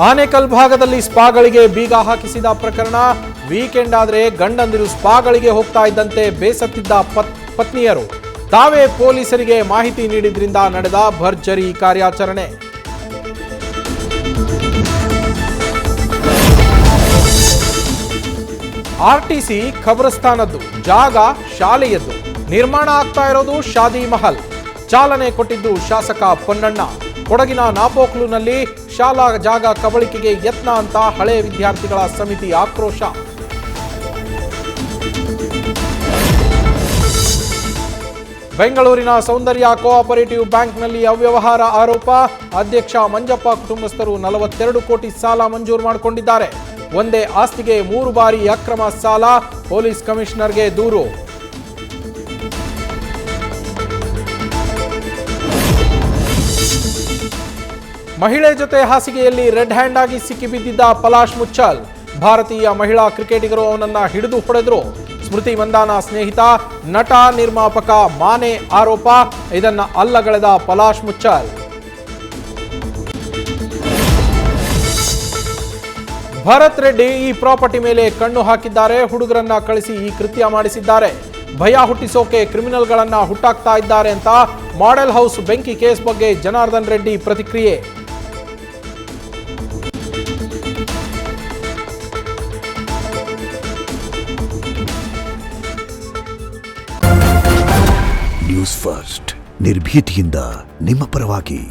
ಆನೇಕಲ್ ಭಾಗದಲ್ಲಿ ಸ್ಪಾಗಳಿಗೆ ಬೀಗ ಹಾಕಿಸಿದ ಪ್ರಕರಣ. ವೀಕೆಂಡ್ ಆದರೆ ಗಂಡಂದಿರು ಸ್ಪಾಗಳಿಗೆ ಹೋಗ್ತಾ ಇದ್ದಂತೆ ಬೇಸತ್ತಿದ್ದ ಪತ್ನಿಯರು ತಾವೇ ಪೊಲೀಸರಿಗೆ ಮಾಹಿತಿ ನೀಡಿದ್ರಿಂದ ನಡೆದ ಭರ್ಜರಿ ಕಾರ್ಯಾಚರಣೆ. ಆರ್ಟಿಸಿ ಖಬರಸ್ಥಾನದ್ದು, ಜಾಗ ಶಾಲೆಯದ್ದು, ನಿರ್ಮಾಣ ಆಗ್ತಾ ಇರೋದು ಶಾದಿ ಮಹಲ್. ಚಾಲನೆ ಕೊಟ್ಟಿದ್ದು ಶಾಸಕ ಪೊನ್ನಣ್ಣ. ಕೊಡಗಿನ ನಾಪೋಕ್ಲುನಲ್ಲಿ ಶಾಲಾ ಜಾಗ ಕಬಳಿಕೆಗೆ ಯತ್ನ ಅಂತ ಹಳೆ ವಿದ್ಯಾರ್ಥಿಗಳ ಸಮಿತಿ ಆಕ್ರೋಶ. ಬೆಂಗಳೂರಿನ ಸೌಂದರ್ಯ ಕೋಆಪರೇಟಿವ್ ಬ್ಯಾಂಕ್ನಲ್ಲಿ ಅವ್ಯವಹಾರ ಆರೋಪ. ಅಧ್ಯಕ್ಷ ಮಂಜಪ್ಪ ಕುಟುಂಬಸ್ಥರು 42 ಕೋಟಿ ಸಾಲ ಮಂಜೂರು ಮಾಡಿಕೊಂಡಿದ್ದಾರೆ. ಒಂದೇ ಆಸ್ತಿಗೆ 3 ಬಾರಿ ಅಕ್ರಮ ಸಾಲ. ಪೊಲೀಸ್ ಕಮಿಷನರ್ಗೆ ದೂರು. ಮಹಿಳೆ ಜೊತೆ ಹಾಸಿಗೆಯಲ್ಲಿ ರೆಡ್ ಹ್ಯಾಂಡ್ ಆಗಿ ಸಿಕ್ಕಿಬಿದ್ದಿದ್ದ ಪಲಾಶ್ ಮುಚ್ಚಲ್. ಭಾರತೀಯ ಮಹಿಳಾ ಕ್ರಿಕೆಟಿಗರು ಅವನನ್ನ ಹಿಡಿದು ಹೊಡೆದ್ರು. ಸ್ಮೃತಿ ಮಂದಾನ ಸ್ನೇಹಿತ ನಟ ನಿರ್ಮಾಪಕ ಮಾನೆ ಆರೋಪ. ಇದನ್ನ ಅಲ್ಲಗಳೆದ ಪಲಾಶ್ ಮುಚ್ಚಲ್. ಭರತ್ ರೆಡ್ಡಿ ಈ ಪ್ರಾಪರ್ಟಿ ಮೇಲೆ ಕಣ್ಣು ಹಾಕಿದ್ದಾರೆ. ಹುಡುಗರನ್ನ ಕಳಿಸಿ ಈ ಕೃತ್ಯ ಮಾಡಿಸಿದ್ದಾರೆ. ಭಯ ಹುಟ್ಟಿಸೋಕೆ ಕ್ರಿಮಿನಲ್ಗಳನ್ನ ಹುಟ್ಟಾಕ್ತಾ ಇದ್ದಾರೆ ಅಂತ ಮಾಡೆಲ್ ಹೌಸ್ ಬೆಂಕಿ ಕೇಸ್ ಬಗ್ಗೆ ಜನಾರ್ದನ್ ರೆಡ್ಡಿ ಪ್ರತಿಕ್ರಿಯೆ. ನ್ಯೂಸ್ ಫಸ್ಟ್ ನಿರ್ಭೀತಿಯಿಂದ ನಿಮ್ಮ ಪರವಾಗಿ.